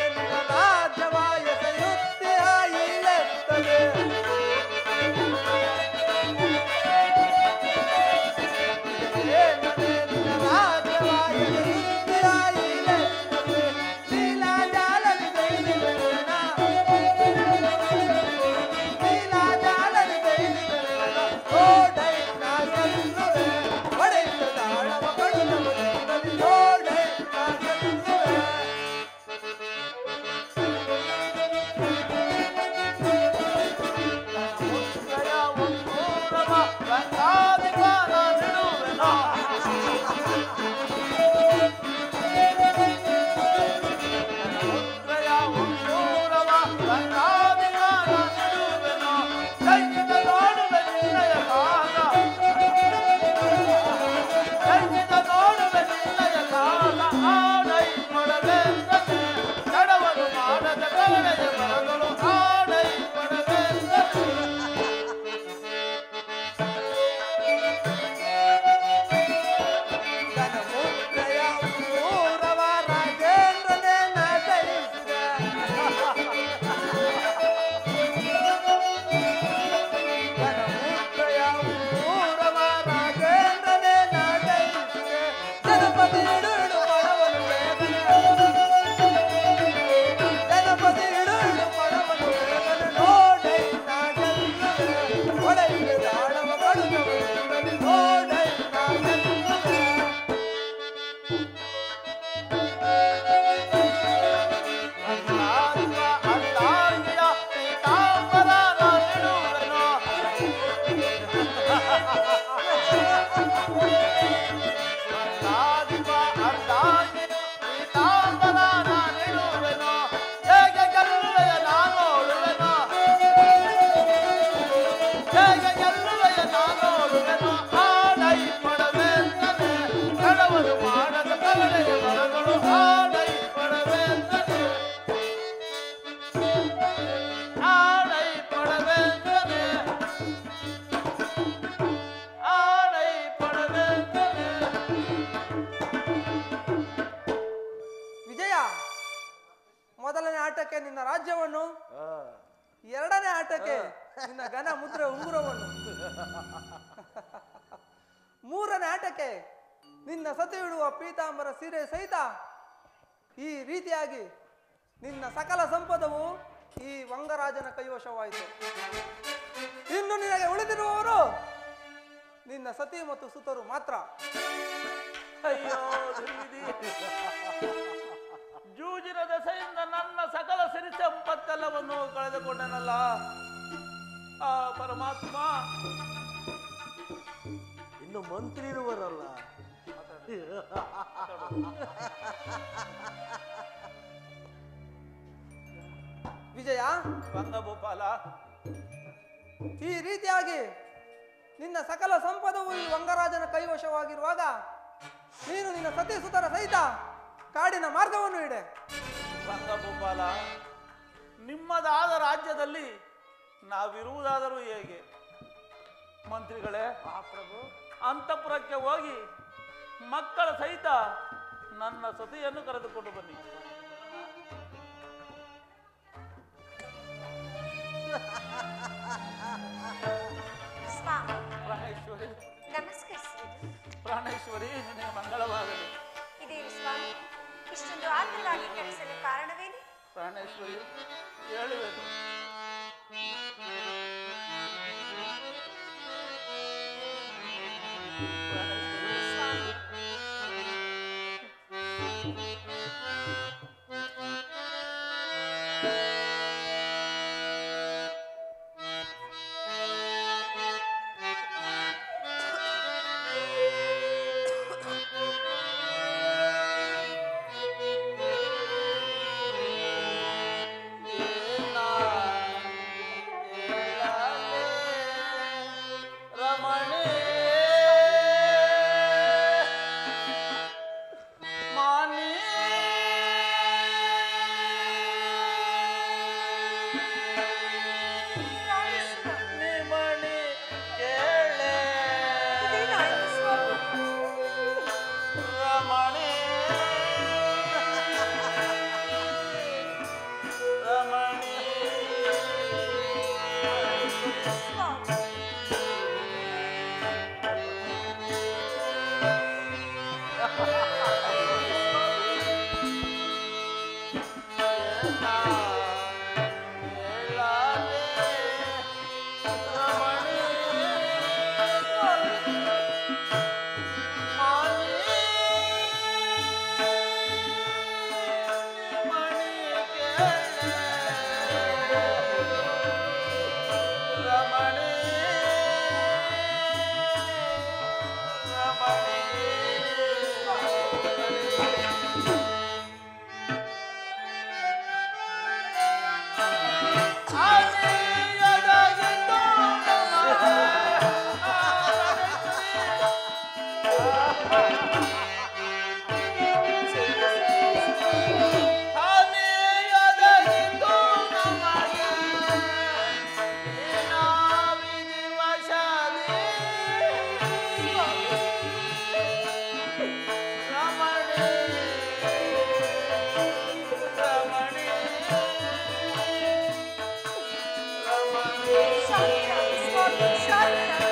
Speaker 2: ರಾಜ್ಯವನ್ನು, ಎರಡನೇ ಆಟಕ್ಕೆ ನಿನ್ನ ಘನ ಮುದ್ರೆ ಉಂಗುರವನ್ನು, ಮೂರನೇ ಆಟಕ್ಕೆ ನಿನ್ನ ಸತಿಯಿಡುವ ಪೀತಾಂಬರ ಸೀರೆ ಸಹಿತ ಈ ರೀತಿಯಾಗಿ ನಿನ್ನ ಸಕಲ ಸಂಪದವು ಈ ವಂಗರಾಜನ ಕೈವಶವಾಯಿತು. ಇನ್ನು ನಿನಗೆ ಉಳಿದಿರುವವರು ನಿನ್ನ ಸತಿ ಮತ್ತು ಸುತರು ಮಾತ್ರ.
Speaker 3: ಅಯ್ಯೋ ದುರ್ವಿಧಿ. ಜೂಜಿನ ದೆಸೆಯಿಂದ ನನ್ನ ಸಕಲ ಸಿರಿ ಸಂಪತ್ತೆಲ್ಲವನ್ನು ಕಳೆದುಕೊಂಡನಲ್ಲ ಆ ಪರಮಾತ್ಮ.
Speaker 5: ಇನ್ನು ಮಂತ್ರಿ ಇರುವರಲ್ಲ.
Speaker 2: ವಿಜಯ,
Speaker 3: ವಂಗಭೂಪಾಲ,
Speaker 2: ಈ ರೀತಿಯಾಗಿ ನಿನ್ನ ಸಕಲ ಸಂಪದವು ಈ ವಂಗರಾಜನ ಕೈವಶವಾಗಿರುವಾಗ ನೀನು ನಿನ್ನ ಸತಿ ಸುತರ ಸಹಿತ ಕಾಡಿನ ಮಾರ್ಗವನ್ನು ಇಡೆ.
Speaker 3: ವಂಗಭೂಪಾಲ, ನಿಮ್ಮದಾದ ರಾಜ್ಯದಲ್ಲಿ ನಾವಿರುವುದಾದರೂ ಹೇಗೆ? ಮಂತ್ರಿಗಳೇ,
Speaker 8: ಮಹಾಪ್ರಭು,
Speaker 3: ಅಂತಃಪುರಕ್ಕೆ ಹೋಗಿ ಮಕ್ಕಳ ಸಹಿತ ನನ್ನ ಸತಿಯನ್ನು ಕರೆದುಕೊಂಡು ಬನ್ನಿ.
Speaker 4: ಸ್ವಾಮಿ
Speaker 3: ಪ್ರಾಣೇಶ್ವರಿ,
Speaker 4: ನಮಸ್ಕರಿಸುವುದು.
Speaker 3: ಪ್ರಾಣೇಶ್ವರಿ, ನಿನಗೆ ಮಂಗಳವಾಗಲಿ.
Speaker 4: ಇದೇನು ಸ್ವಾಮಿ, ಇಷ್ಟೊಂದು ಆತುರವಾಗಿ ಕರೆಸಲು ಕಾರಣವೇನು?
Speaker 3: ಪ್ರಾಣೇಶ್ವರಿ, ಹೇಳುವೆನು.
Speaker 4: ಸ್ವಾಮಿ, ಇದೇನಾಯ್ತು ಸ್ವಾಮಿ? ಸ್ವಾಮಿ, ಶಾಂತರಾಗಿ ಸ್ವಾಮಿ, ಶಾಂತರಾಗಿ.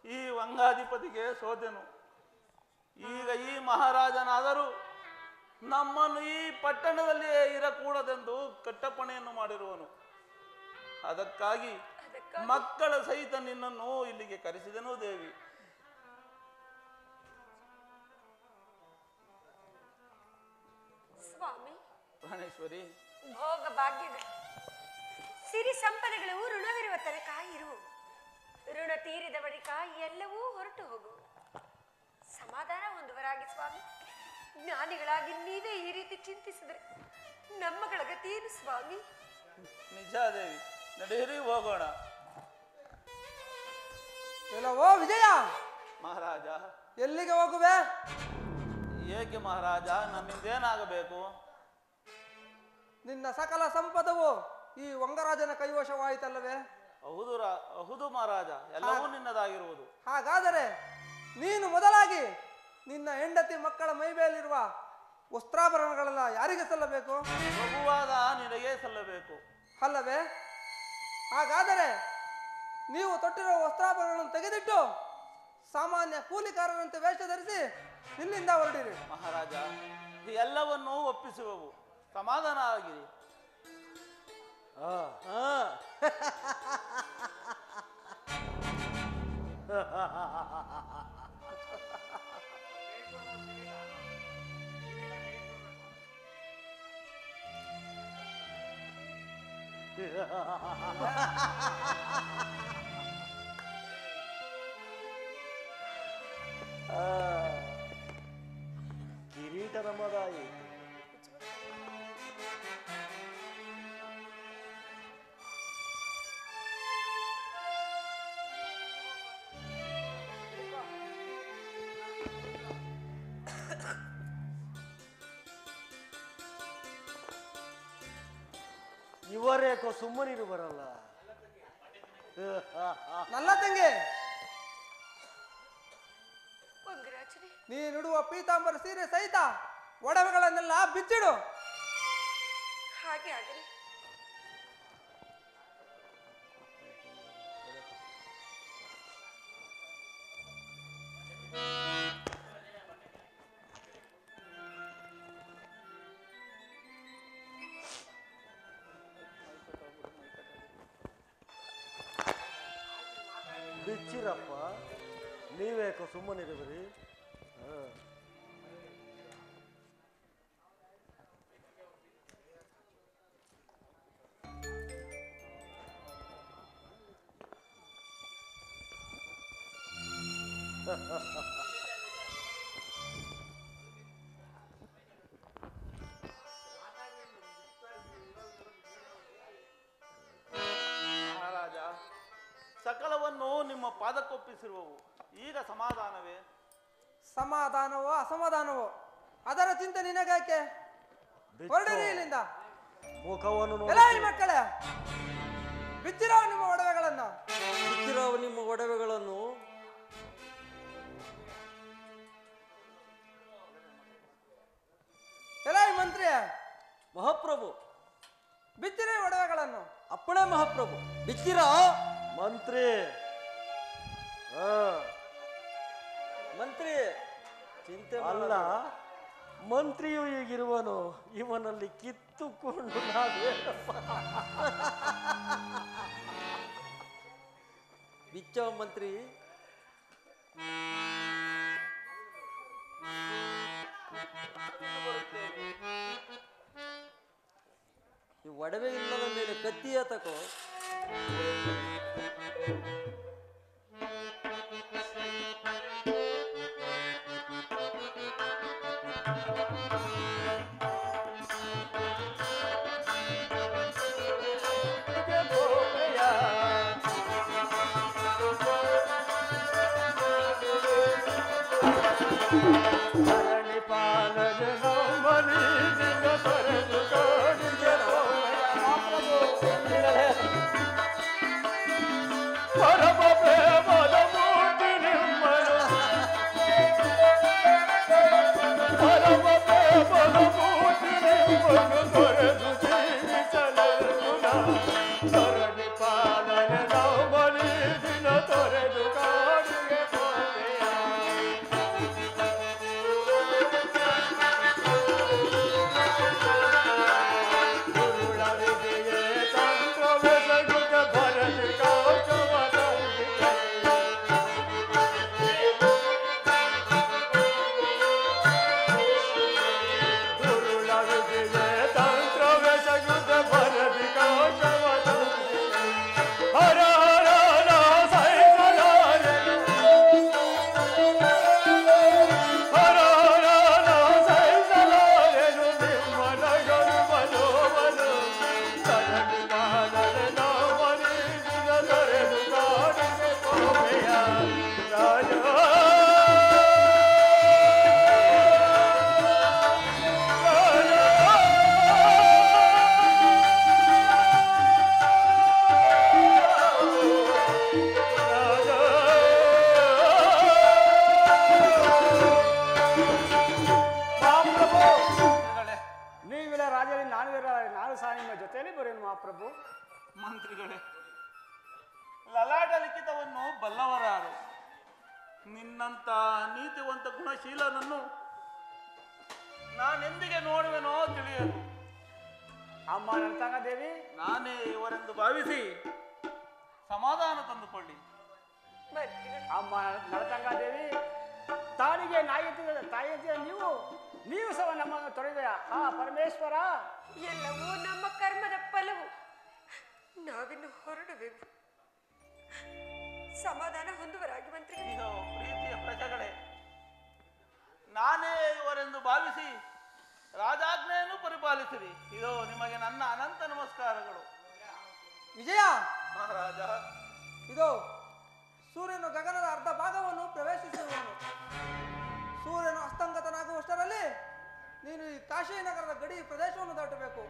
Speaker 3: ಈ ವಂಗಾಧಿಪತಿಗೆ ಸೋತೆನು. ಈಗ ಈ ಮಹಾರಾಜನಾದರೂ ನಮ್ಮನ್ನು ಈ ಪಟ್ಟಣದಲ್ಲಿಯೇ ಇರಕೂಡದೆಂದು ಕಟ್ಟಪ್ಪಣೆಯನ್ನು ಮಾಡಿರುವನು. ಅದಕ್ಕಾಗಿ ಮಕ್ಕಳ ಸಹಿತ ನಿನ್ನನ್ನು ಇಲ್ಲಿಗೆ ಕರೆಸಿದನು ದೇವಿ.
Speaker 4: ಸ್ವಾಮಿ,
Speaker 3: ಪ್ರಾಣೇಶ್ವರಿ,
Speaker 4: ಭೋಗ ಭಾಗ್ಯಗಳು ಸಿರಿ ಸಂಪದಗಳು ಋಣವಿರುವ ತನಕ ಇರು. ಋಣ ತೀರಿದ ಬಳಿಕ ಎಲ್ಲವೂ ಹೊರಟು ಹೋಗು. ಸಮಾಧಾನ ಹೊಂದುವರಾಗಿ ಸ್ವಾಮಿ. ಜ್ಞಾನಿಗಳಾಗಿ ನೀವೇ ಈ ರೀತಿ ಚಿಂತಿಸಿದ್ರೆ ನಮ್ಮಗಳ ಗತಿ ಏನು ಸ್ವಾಮಿ?
Speaker 3: ನಿಜ ದೇವಿ, ನಡೆಯಿರಿ ಹೋಗೋಣ.
Speaker 2: ಎಲ್ಲವೋ ವಿಜಯ,
Speaker 3: ಮಹಾರಾಜ.
Speaker 2: ಎಲ್ಲಿಗೆ ಹೋಗುವೆ?
Speaker 3: ಏಕೆ ಮಹಾರಾಜ, ನಮ್ಮಿಂದೇನಾಗಬೇಕು?
Speaker 2: ನಿನ್ನ ಸಕಲ ಸಂಪದವು ಈ ವಂಗರಾಜನ ಕೈವಶವಾಯಿತಲ್ಲವೇ?
Speaker 3: ಹೌದು ಮಹಾರಾಜ, ಎಲ್ಲವೂ ನಿನ್ನದಾಗಿರುವುದು.
Speaker 2: ಹಾಗಾದರೆ ನೀನು ಮೊದಲಾಗಿ ನಿನ್ನ ಹೆಂಡತಿ ಮಕ್ಕಳ ಮೈಮೇಲಿರುವ ವಸ್ತ್ರಾಭರಣಗಳೆಲ್ಲ ಯಾರಿಗೆ ಸಲ್ಲಬೇಕು?
Speaker 3: ಪ್ರಭುವಾದ ನಿನಗೆ ಸಲ್ಲಬೇಕು
Speaker 2: ಅಲ್ಲವೇ? ಹಾಗಾದರೆ ನೀವು ತೊಟ್ಟಿರುವ ವಸ್ತ್ರಾಭರಣಗಳನ್ನು ತೆಗೆದಿಟ್ಟು ಸಾಮಾನ್ಯ ಕೂಲಿಕಾರರಂತೆ ವೇಷ ಧರಿಸಿ ಇಲ್ಲಿಂದ ಹೊರಡಿರಿ.
Speaker 3: ಮಹಾರಾಜ, ಎಲ್ಲವನ್ನೂ ಒಪ್ಪಿಸುವವು, ಸಮಾಧಾನ ಆಗಿರಿ.
Speaker 6: ಕಿರೀಟ ನಮ್ಮದಾಯಿ. ಇವರೇಕೋ ಸುಮ್ಮನಿರು ಬರಲ್ಲ.
Speaker 2: ನಲ್ಲ ತಂಗಿ,
Speaker 4: ವಂಗರಾಜನೇ,
Speaker 2: ನೀನುಡುವ ಪೀತಾಂಬರ ಸೀರೆ ಸಹಿತ ಒಡವೆಗಳನ್ನೆಲ್ಲ ಬಿಚ್ಚಿಡು.
Speaker 4: ಹಾಗೆ ಆಗಲಿ.
Speaker 6: ಬಿಚ್ಚಿರಪ್ಪ, ನೀವೇಕೋ ಸುಮ್ಮನಿರುವಿರಿ?
Speaker 3: ಮಹಾರಾಜ, ಸಕಲವನ್ನು ನಿಮ್ಮ ಪಾದಕ್ಕೊಪ್ಪಿಸಿರುವವು, ಈಗ ಸಮಾಧಾನವೇ?
Speaker 2: ಸಮಾಧಾನವೋ ಅಸಮಾಧಾನವೋ ಅದರ ಚಿಂತೆ ನಿನಗಾಕೆ? ಹೊರಡಿರಿ ಇಲ್ಲಿಂದ.
Speaker 6: ಮುಖವನ್ನು
Speaker 2: ಎಲ್ಲ ಈ ಮಕ್ಕಳೇ, ಬಿಚ್ಚಿರೋ ನಿಮ್ಮ ಒಡವೆಗಳನ್ನು.
Speaker 5: ಬಿಚ್ಚಿರೋ ನಿಮ್ಮ ಒಡವೆಗಳನ್ನು.
Speaker 2: ಎಲ್ಲ ಈ ಮಂತ್ರಿ,
Speaker 5: ಮಹಾಪ್ರಭು,
Speaker 2: ಬಿಚ್ಚಿರೋ ಒಡವೆಗಳನ್ನು.
Speaker 5: ಅಪ್ಪಣೆ ಮಹಾಪ್ರಭು. ಬಿಚ್ಚಿರ
Speaker 6: ಮಂತ್ರಿ.
Speaker 5: ಮಂತ್ರಿ, ಚಿಂತೆ
Speaker 6: ಅಲ್ಲ, ಮಂತ್ರಿಯು ಈಗಿರುವನು, ಇವನಲ್ಲಿ ಕಿತ್ತುಕೊಂಡು ನಾವೇನಪ್ಪ?
Speaker 5: ಬಿಚ್ಚೋ ಮಂತ್ರಿ. ಈ ಒಡವೆ ಇಲ್ಲದ ಮೇಲೆ ಕತ್ತಿಯ ತಕೋ.
Speaker 6: ತೊರೆದು ಕಾಡಿಗೆ
Speaker 8: ಮಹಾಪ್ರಭು.
Speaker 3: ಮಂತ್ರಿಗಳೇ, ಲಲಾಟ ಲಿಖಿತವನ್ನು ಬಲ್ಲವರಾರು. ನಿನ್ನಂತ ನೀತಿವಂತ ಗುಣಶೀಲನನ್ನು ನಾನೆಂದಿಗೆ ನೋಡುವೆನೋ ತಿಳಿಯದು.
Speaker 8: ಅಮ್ಮ ನರ್ತಂಗ ದೇವಿ,
Speaker 3: ನಾನೇ ಇವರೆಂದು ಭಾವಿಸಿ ಸಮಾಧಾನ ತಂದುಕೊಳ್ಳಿ.
Speaker 8: ಅಮ್ಮ ನರ್ತಂಗ ದೇವಿ, ತಾನಿಗೆ ತಾಯಿಯ ನೀವು ಸಹ ನಮ್ಮನ್ನು ತೊರೆದೆಯಾ? ಪರಮೇಶ್ವರ,
Speaker 4: ಎಲ್ಲವೂ ನಮ್ಮ ಕರ್ಮದ ಫಲವು. ನಾವಿನ್ನು ಹೊರಡುವೆವು. ಸಮಾಧಾನ ಹೊಂದುವರಾಗಿ ಮಂತ್ರಿಗಳೇ.
Speaker 3: ಇದು ಪ್ರೀತಿಯ ಪ್ರಜೆಗಳೇ, ನಾನೇ ಇವರೆಂದು ಭಾವಿಸಿ ರಾಜಾಜ್ಞೆಯನ್ನು ಪರಿಪಾಲಿಸಿರಿ. ಇದು ನಿಮಗೆ ನನ್ನ ಅನಂತ ನಮಸ್ಕಾರಗಳು.
Speaker 2: ವಿಜಯ,
Speaker 3: ಮಹಾರಾಜ,
Speaker 2: ಇದು ಸೂರ್ಯನು ಗಗನದ ಅರ್ಧ ಭಾಗವನ್ನು ಪ್ರವೇಶಿಸಿರುವನು. ಸೂರ್ಯನು ಅಸ್ತಂಗತನಾಗುವಷ್ಟರಲ್ಲಿ ನೀನು ಈ ಕಾಶಿ ನಗರದ ಗಡಿ ಪ್ರದೇಶವನ್ನು ದಾಟಬೇಕು.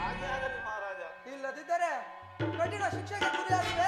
Speaker 3: ಹಾಗೆ ಆಗಲಿ ಮಹಾರಾಜ.
Speaker 2: ಇಲ್ಲದಿದ್ದರೆ ಕಠಿಣ ಶಿಕ್ಷೆಗೆ ಗುರಿಯಾಗುವೆ.